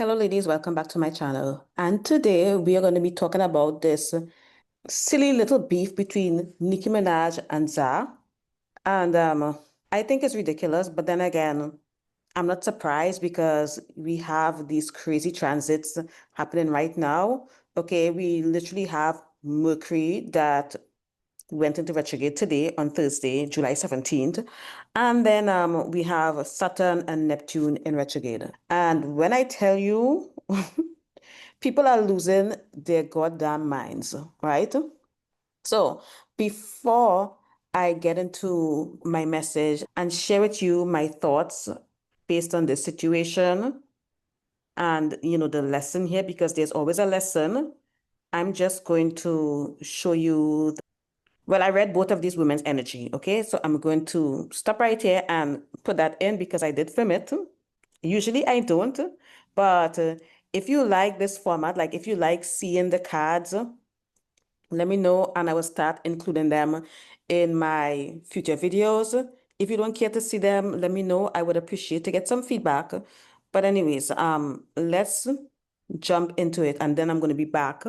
Hello, ladies, welcome back to my channel. And today we are going to be talking about this silly little beef between Nicki Minaj and Za. And I think it's ridiculous, but then again, I'm not surprised because we have these crazy transits happening right now. Okay, we literally have Mercury that went into retrograde today on Thursday, July 17th. And then we have Saturn and Neptune in retrograde. And when I tell you, people are losing their goddamn minds, right? So before I get into my message and share with you my thoughts based on this situation and, the lesson here, because there's always a lesson, I'm just going to show you. Well, I read both of these women's energy, okay? So I'm going to stop right here and put that in because I did film it. Usually I don't, but if you like this format, like if you like seeing the cards, let me know and I will start including them in my future videos. If you don't care to see them, let me know. I would appreciate to get some feedback. But anyways, let's jump into it and then I'm going to be back.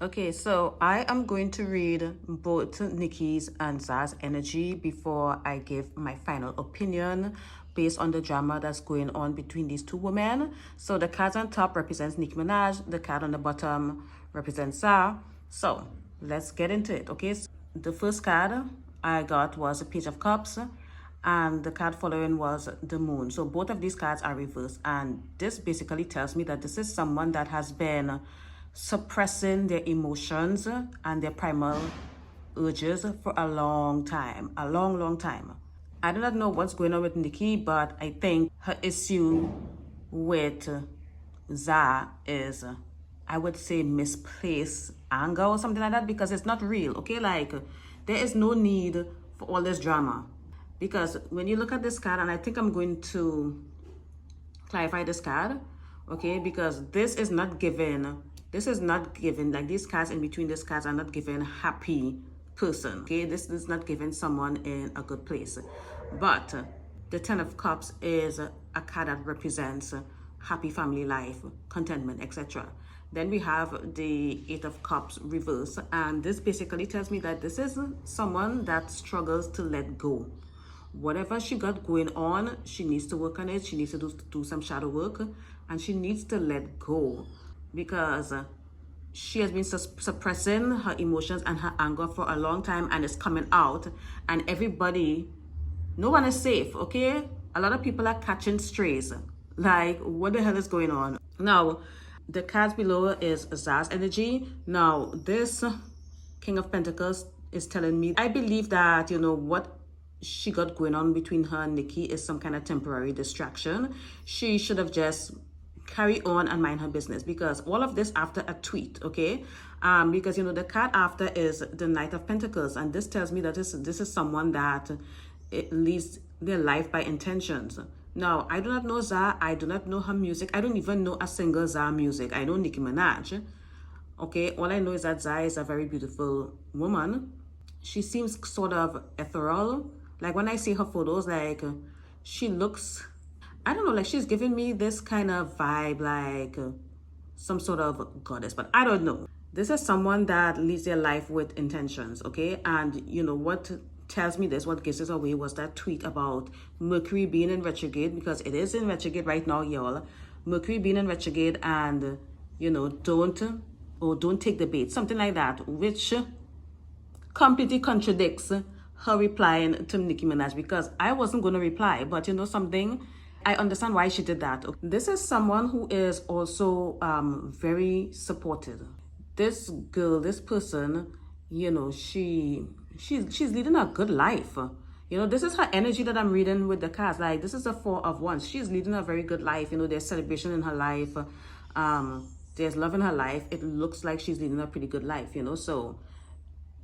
Okay, so I am going to read both Nicki's and Za's energy before I give my final opinion based on the drama that's going on between these two women. So the card on top represents Nicki Minaj, the card on the bottom represents Za. So let's get into it, okay? So the first card I got was a Page of Cups, and the card following was the Moon. So both of these cards are reversed, and this basically tells me that this is someone that has been suppressing their emotions and their primal urges for a long time, a long time. I do not know what's going on with Nicki, but I think her issue with Za is, I would say, misplaced anger or something like that, because it's not real, okay? Like, there is no need for all this drama. Because when you look at this card, and I think I'm going to clarify this card, okay? Because this is not given, like these cards in between these cards are not given happy person, okay? This is not given someone in a good place. But the Ten of Cups is a card that represents happy family life, contentment, etc. Then we have the Eight of Cups reverse, and this basically tells me that this is someone that struggles to let go. Whatever she got going on, she needs to work on it. She needs to do some shadow work, and she needs to let go, because she has been suppressing her emotions and her anger for a long time, and it's coming out, and everybody, no one is safe, okay? A lot of people are catching strays. Like, what the hell is going on? Now, the cards below is Za's energy. Now, this King of Pentacles is telling me, I believe that, what she got going on between her and Nicki is some kind of temporary distraction. She should have just carry on and mind her business, because all of this after a tweet, okay? Because the card after is the Knight of Pentacles, and this tells me that this is someone that leads their life by intentions. Now, I do not know Za. I do not know her music. I don't even know a single Za music. I know Nicki Minaj. Okay, all I know is that Za is a very beautiful woman. She seems sort of ethereal. Like, when I see her photos, like, she looks, I don't know, like she's giving me this kind of vibe, like some sort of goddess, but I don't know. This is someone that leads their life with intentions, okay? And what tells me this, what gives this away, was that tweet about Mercury being in retrograde, because it is in retrograde right now, y'all. Mercury being in retrograde, and don't take the bait, something like that, which completely contradicts her replying to Nicki Minaj, because I wasn't going to reply, but something, I understand why she did that. This is someone who is also very supportive. This girl, this person, she's leading a good life. This is her energy that I'm reading with the cards. Like, this is a Four of Wands. She's leading a very good life. There's celebration in her life. There's love in her life. It looks like she's leading a pretty good life, so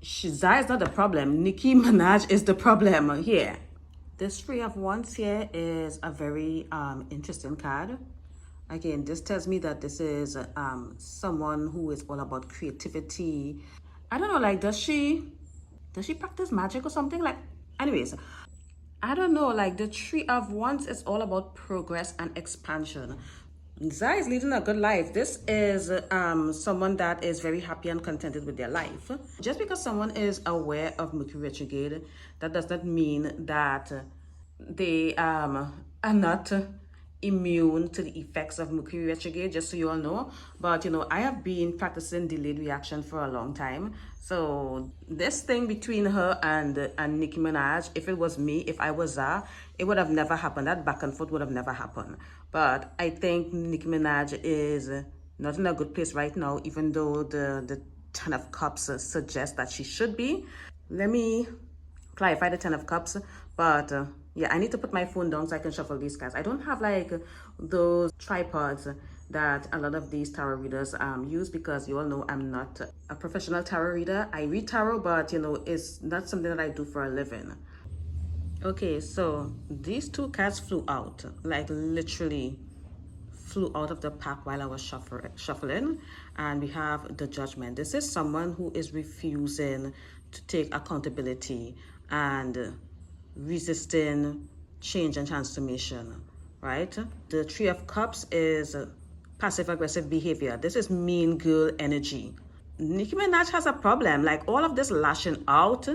Za is not the problem. Nicki Minaj is the problem here. This Three of Wands here is a very interesting card. Again, this tells me that this is someone who is all about creativity. I don't know, like, does she practice magic or something? Like, anyways, I don't know, like, the Three of Wands is all about progress and expansion. Zai is leading a good life. This is someone that is very happy and contented with their life. Just because someone is aware of Mercury retrograde, that does not mean that they are not immune to the effects of Mercury retrograde, just so you all know. But I have been practicing delayed reaction for a long time. So this thing between her and Nicki Minaj, if it was me, if I was her, it would have never happened. That back and forth would have never happened. But I think Nicki Minaj is not in a good place right now, even though the Ten of Cups suggests that she should be. Let me clarify the Ten of Cups, but yeah, I need to put my phone down so I can shuffle these cards. I don't have like those tripods that a lot of these tarot readers use, because you all know I'm not a professional tarot reader. I read tarot, but it's not something that I do for a living. Okay, so these two cards flew out, like literally flew out of the pack while I was shuffling. And we have the Judgment. This is someone who is refusing to take accountability and resisting change and transformation, right? The Three of Cups is passive aggressive behavior. This is mean girl energy. Nicki Minaj has a problem. Like, all of this lashing out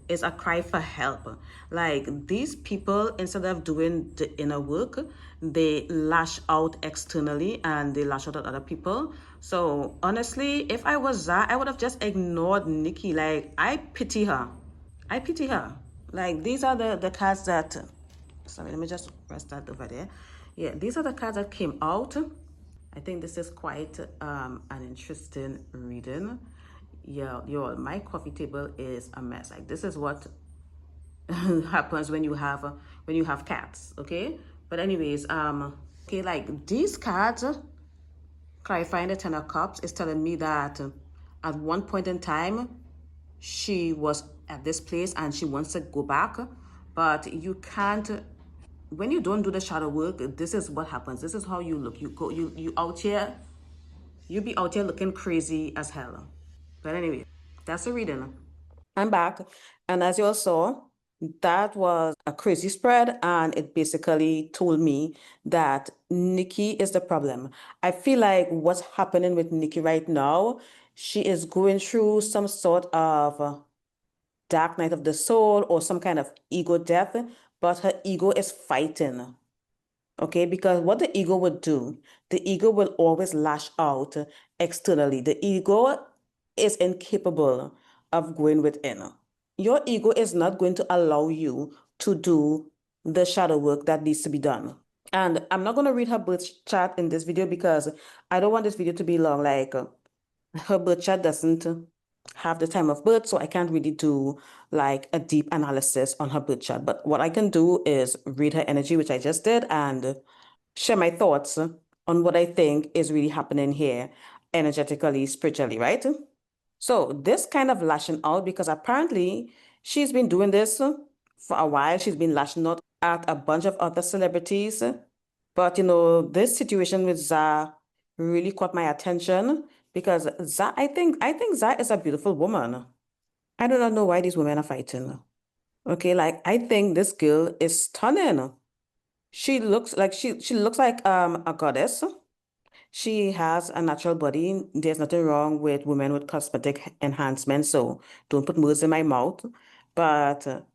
is a cry for help. Like, these people, instead of doing the inner work, they lash out externally and they lash out at other people. So honestly, if I was that, I would have just ignored Nicki. Like, I pity her. I pity her. Like, these are the cards that, sorry, let me just press that over there. Yeah, these are the cards that came out. I think this is quite an interesting reading. Yeah, my coffee table is a mess. Like, this is what happens when you have cats, okay? But anyways, okay, like these cards, clarifying the Ten of Cups, is telling me that at one point in time, she was at this place and she wants to go back, but you can't. When you don't do the shadow work, this is what happens. This is how you look. You out here, you be out here looking crazy as hell. But anyway, that's the reading. I'm back. And as you all saw, that was a crazy spread. And it basically told me that Nikki is the problem. I feel like what's happening with Nikki right now, she is going through some sort of dark night of the soul or some kind of ego death, but her ego is fighting. Okay, because what the ego would do, the ego will always lash out externally. The ego is incapable of going within. Your ego is not going to allow you to do the shadow work that needs to be done. And I'm not going to read her birth chart in this video because I don't want this video to be long. Like, her birth chart doesn't have the time of birth, so I can't really do like a deep analysis on her birth chart. But what I can do is read her energy, which I just did, and share my thoughts on what I think is really happening here energetically, spiritually, right? So this kind of lashing out, because apparently she's been doing this for a while. She's been lashing out at a bunch of other celebrities. But this situation with Za really caught my attention because Za, I think Za is a beautiful woman. I do not know why these women are fighting. Okay, like I think this girl is stunning. She looks like a goddess. She has a natural body. There's nothing wrong with women with cosmetic enhancement, so don't put words in my mouth. But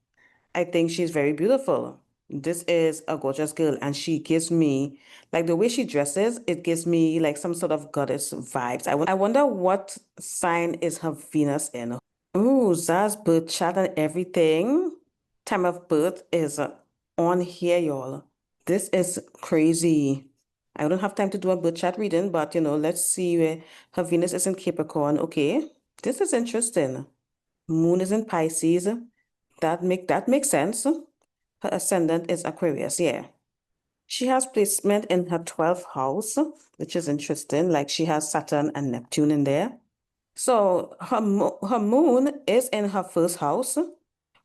I think she's very beautiful. This is a gorgeous girl, and she gives me, like the way she dresses, it gives me like some sort of goddess vibes. I wonder what sign is her Venus in. Ooh, Zaz birth chart and everything. Time of birth is on here, y'all. This is crazy. I don't have time to do a birth chart reading, but let's see where her Venus is in Capricorn. Okay, this is interesting. Moon is in Pisces. That makes sense. Her ascendant is Aquarius, yeah. She has placement in her 12th house, which is interesting. Like she has Saturn and Neptune in there. So her moon is in her first house,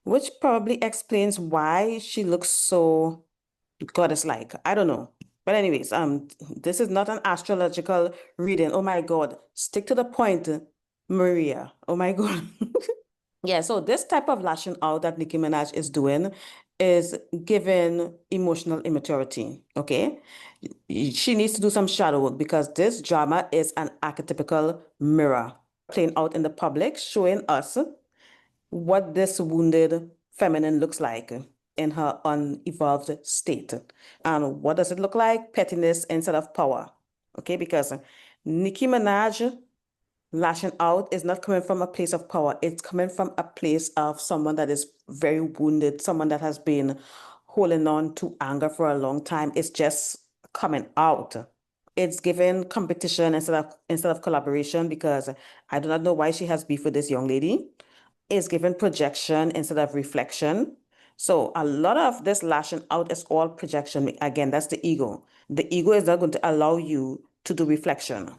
which probably explains why she looks so goddess-like. I don't know. But anyways, this is not an astrological reading. Oh my God. Stick to the point, Maria. Oh my God. Yeah, so this type of lashing out that Nicki Minaj is doing is given emotional immaturity. Okay. She needs to do some shadow work because this drama is an archetypical mirror playing out in the public, showing us what this wounded feminine looks like in her unevolved state. And what does it look like? Pettiness instead of power. Okay, because Nicki Minaj lashing out is not coming from a place of power. It's coming from a place of someone that is very wounded, someone that has been holding on to anger for a long time. It's just coming out. It's given competition instead of collaboration because I do not know why she has beef with this young lady. It's given projection instead of reflection. So a lot of this lashing out is all projection. Again, that's the ego. The ego is not going to allow you to do reflection.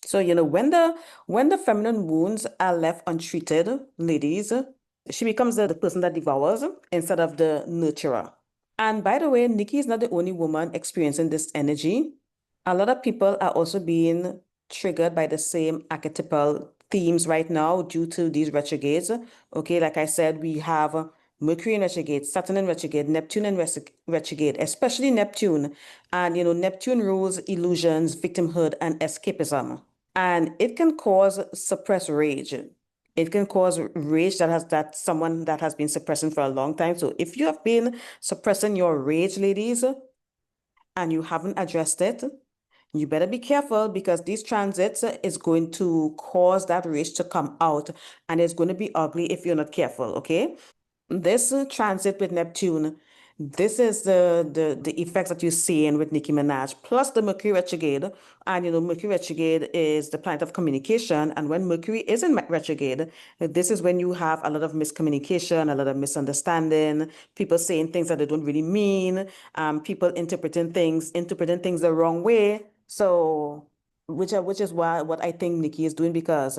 So, when the feminine wounds are left untreated, ladies, she becomes the person that devours instead of the nurturer. And by the way, Nikki is not the only woman experiencing this energy. A lot of people are also being triggered by the same archetypal themes right now due to these retrogrades. Okay, like I said, we have Mercury in retrograde, Saturn in retrograde, Neptune in retrograde, especially Neptune. And Neptune rules illusions, victimhood, and escapism. And it can cause suppressed rage. It can cause rage that someone that has been suppressing for a long time. So if you have been suppressing your rage, ladies, and you haven't addressed it, you better be careful because these transits is going to cause that rage to come out, and it's going to be ugly if you're not careful, okay? This transit with Neptune, this is the effects that you're seeing with Nicki Minaj, plus the Mercury retrograde. And Mercury retrograde is the planet of communication. And when Mercury is in retrograde, this is when you have a lot of miscommunication, a lot of misunderstanding, people saying things that they don't really mean, people interpreting things the wrong way. So, which is why what I think Nicki is doing because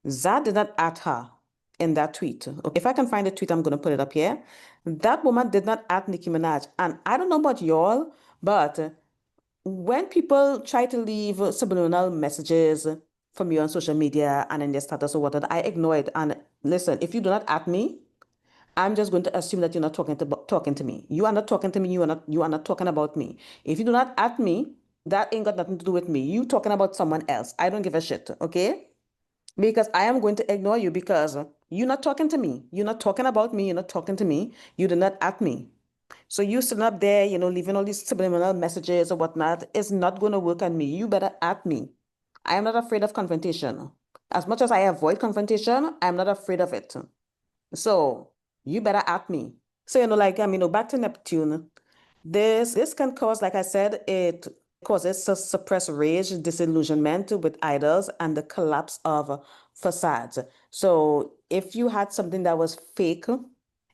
Zad did not at her in that tweet. Okay, if I can find the tweet, I'm going to put it up here. That woman did not at Nicki Minaj. And I don't know about y'all, but when people try to leave subliminal messages from you on social media and in their status or whatever, I ignore it. And listen, if you do not at me, I'm just going to assume that you're not talking to me. You are not talking to me. You are not talking about me. If you do not at me, that ain't got nothing to do with me. You talking about someone else. I don't give a shit. Okay? Because I am going to ignore you because you're not talking to me. You're not talking about me. You're not talking to me. You did not at me. So you sitting up there, leaving all these subliminal messages or whatnot is not going to work on me. You better at me. I am not afraid of confrontation. As much as I avoid confrontation, I'm not afraid of it. So you better at me. So, like, back to Neptune. This can cause, like I said, it causes suppressed rage, disillusionment with idols, and the collapse of facades. So if you had something that was fake,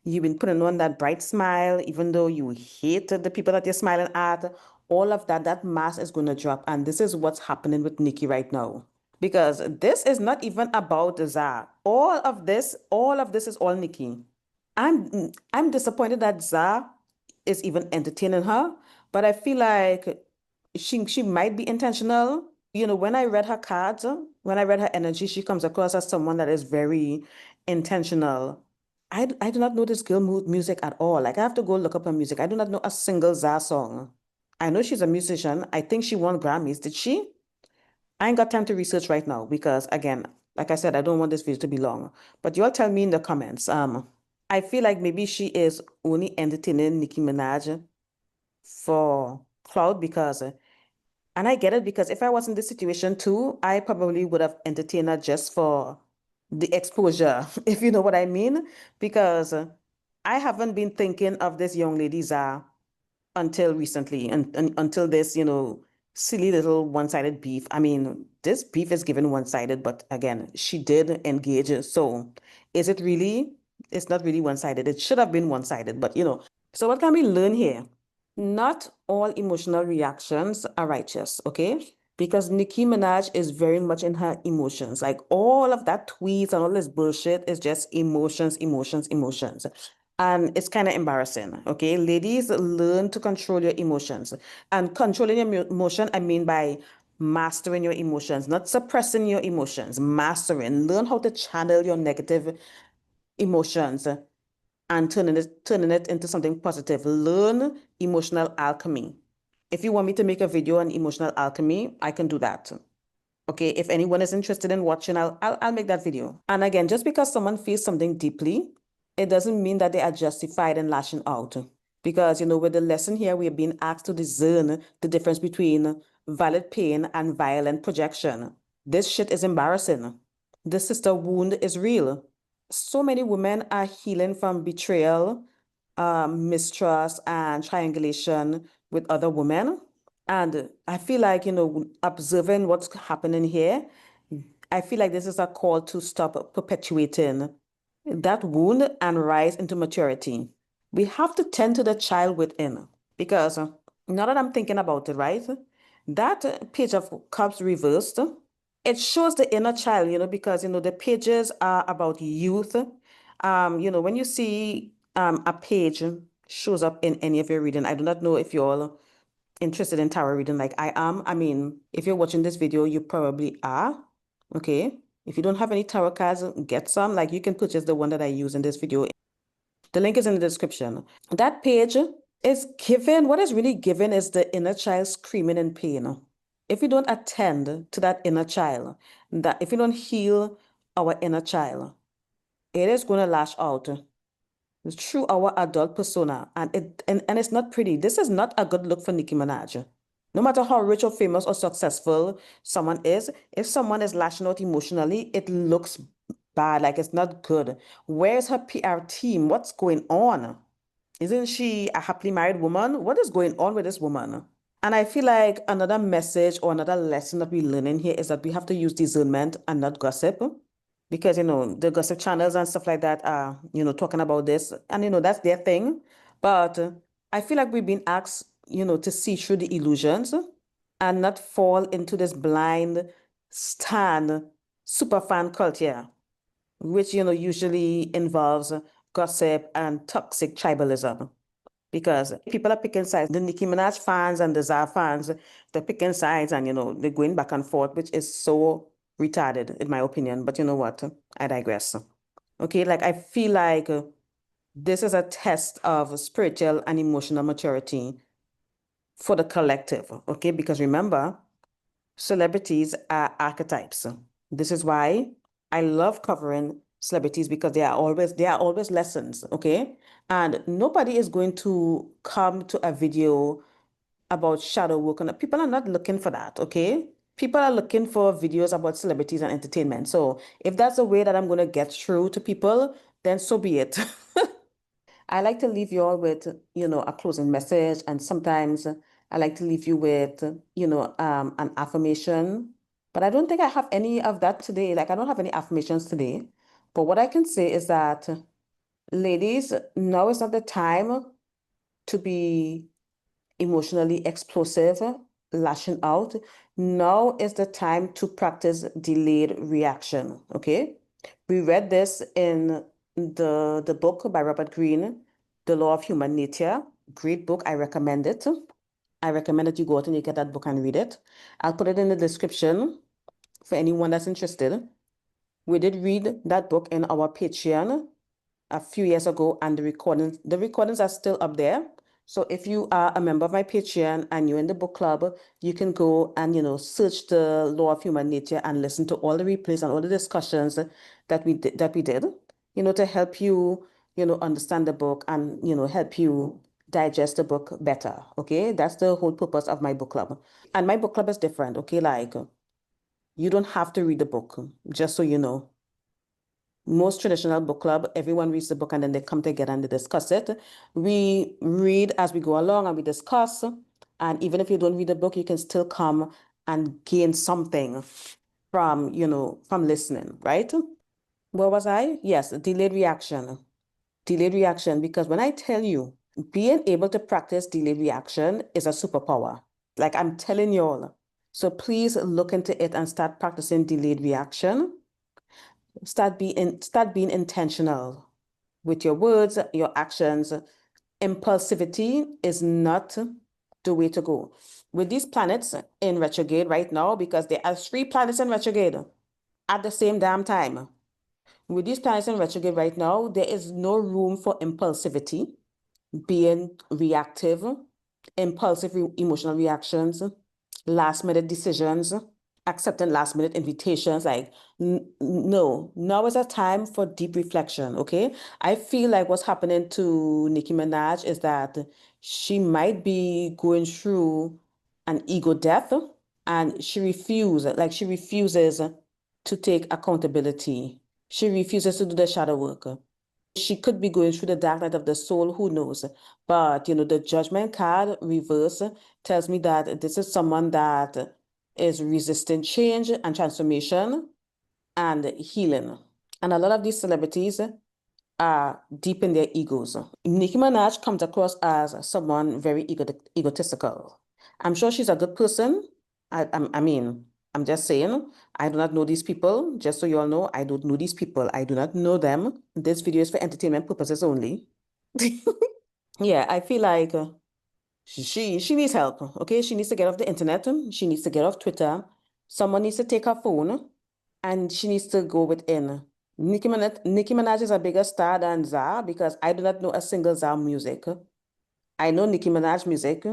you've been putting on that bright smile, even though you hate the people that you're smiling at, all of that mask is going to drop. And this is what's happening with Nikki right now. Because this is not even about Za. All of this is all Nikki. I'm disappointed that Za is even entertaining her, but I feel like she might be intentional. When I read her cards, when I read her energy, she comes across as someone that is very intentional. I do not know this girl music at all. Like I have to go look up her music. I do not know a single Za song. I know she's a musician. I think she won Grammys. Did she? I ain't got time to research right now because again, like I said, I don't want this video to be long. But y'all tell me in the comments. I feel like maybe she is only entertaining Nicki Minaj for cloud because, and I get it because if I was in this situation too, I probably would have entertained her just for the exposure, if you know what I mean. Because I haven't been thinking of this young lady Zah until recently, and until this, silly little one-sided beef. I mean, this beef is given one-sided, but again, she did engage. So is it really? It's not really one-sided. It should have been one-sided, but So what can we learn here? Not all emotional reactions are righteous, okay? Because Nicki Minaj is very much in her emotions. Like all of that tweets and all this bullshit is just emotions, emotions, emotions. And it's kind of embarrassing, okay? Ladies, learn to control your emotions. And controlling your emotion, I mean by mastering your emotions, not suppressing your emotions, mastering. Learn how to channel your negative emotions and turning it into something positive. Learn emotional alchemy. If you want me to make a video on emotional alchemy, I can do that. Okay, if anyone is interested in watching, I'll make that video. And again, just because someone feels something deeply, it doesn't mean that they are justified in lashing out. Because, with the lesson here, we are being asked to discern the difference between valid pain and violent projection. This shit is embarrassing. This sister wound is real. So many women are healing from betrayal, mistrust, and triangulation with other women. And I feel like, observing what's happening here, I feel like this is a call to stop perpetuating that wound and rise into maturity. We have to tend to the child within because now that I'm thinking about it, right? That page of cups reversed, it shows the inner child, because, the pages are about youth. When you see a page shows up in any of your reading, I do not know if you're interested in tarot reading like I am. I mean, if you're watching this video, you probably are. Okay. If you don't have any tarot cards, get some. Like you can purchase the one that I use in this video. The link is in the description. That page is given, what is really given is the inner child screaming in pain. If we don't attend to that inner child, that if we don't heal our inner child, it is going to lash out through our adult persona. And it's not pretty. This is not a good look for Nicki Minaj. No matter how rich or famous or successful someone is, if someone is lashing out emotionally, it looks bad, like it's not good. Where's her PR team? What's going on? Isn't she a happily married woman? What is going on with this woman? And I feel like another message or another lesson that we're learning here is that we have to use discernment and not gossip. Because, the gossip channels and stuff like that are, talking about this. And, that's their thing. But I feel like we've been asked, to see through the illusions and not fall into this blind stan superfan culture, which, usually involves gossip and toxic tribalism. Because people are picking sides. The Nicki Minaj fans and the Zah fans, they're picking sides and, they're going back and forth, which is so retarded, in my opinion. But you know what? I digress. Okay, like I feel like this is a test of spiritual and emotional maturity for the collective. Okay, because remember, celebrities are archetypes. This is why I love covering celebrities because they are always lessons, okay? And nobody is going to come to a video about shadow work. And people are not looking for that, okay? People are looking for videos about celebrities and entertainment. So if that's the way that I'm going to get through to people, then so be it. I like to leave you all with, a closing message. And sometimes I like to leave you with, an affirmation. But I don't think I have any of that today. Like, I don't have any affirmations today. But what I can say is that, ladies, now is not the time to be emotionally explosive, lashing out. Now is the time to practice delayed reaction. Okay. We read this in the book by Robert Greene, The Law of Human Nature. Great book. I recommend it. I recommend that you go out and you get that book and read it. I'll put it in the description for anyone that's interested. We did read that book in our Patreon a few years ago, and the recordings are still up there. So if you are a member of my Patreon and you're in the book club, you can go and, search the Law of Human Nature and listen to all the replays and all the discussions that we did, to help you, understand the book and, help you digest the book better. Okay. That's the whole purpose of my book club. And my book club is different. Okay. Like, you don't have to read the book, just so you know. Most traditional book club, everyone reads the book and then they come together and they discuss it. We read as we go along and we discuss. And even if you don't read the book, you can still come and gain something from listening, right? Where was I? Yes, delayed reaction. Delayed reaction, because when I tell you, being able to practice delayed reaction is a superpower. Like I'm telling you all. So please look into it and start practicing delayed reaction. Start being intentional with your words, your actions. Impulsivity is not the way to go. With these planets in retrograde right now, because there are 3 planets in retrograde at the same damn time, with these planets in retrograde right now, there is no room for impulsivity, being reactive, impulsive emotional reactions, last minute decisions, accepting last minute invitations. Like, no, now is a time for deep reflection. Okay. I feel like what's happening to Nicki Minaj is that she might be going through an ego death, and she refuses to take accountability. She refuses to do the shadow work. She could be going through the dark night of the soul, who knows? But, the judgment card reverse tells me that this is someone that is resisting change and transformation and healing. And a lot of these celebrities are deep in their egos. Nicki Minaj comes across as someone very egotistical. I'm sure she's a good person. I mean, I'm just saying, I do not know these people. Just so you all know, I don't know these people. I do not know them. This video is for entertainment purposes only. Yeah, I feel like she needs help. Okay, she needs to get off the internet. She needs to get off Twitter. Someone needs to take her phone, and she needs to go within. Nicki Minaj is a bigger star than Za, because I do not know a single Za music. I know Nicki Minaj music,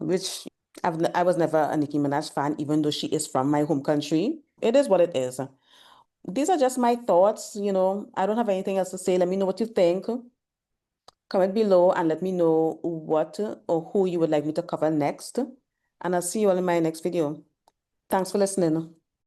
which I was never a Nicki Minaj fan, even though she is from my home country. It is what it is. These are just my thoughts. I don't have anything else to say. Let me know what you think. Comment below and let me know what or who you would like me to cover next. And I'll see you all in my next video. Thanks for listening.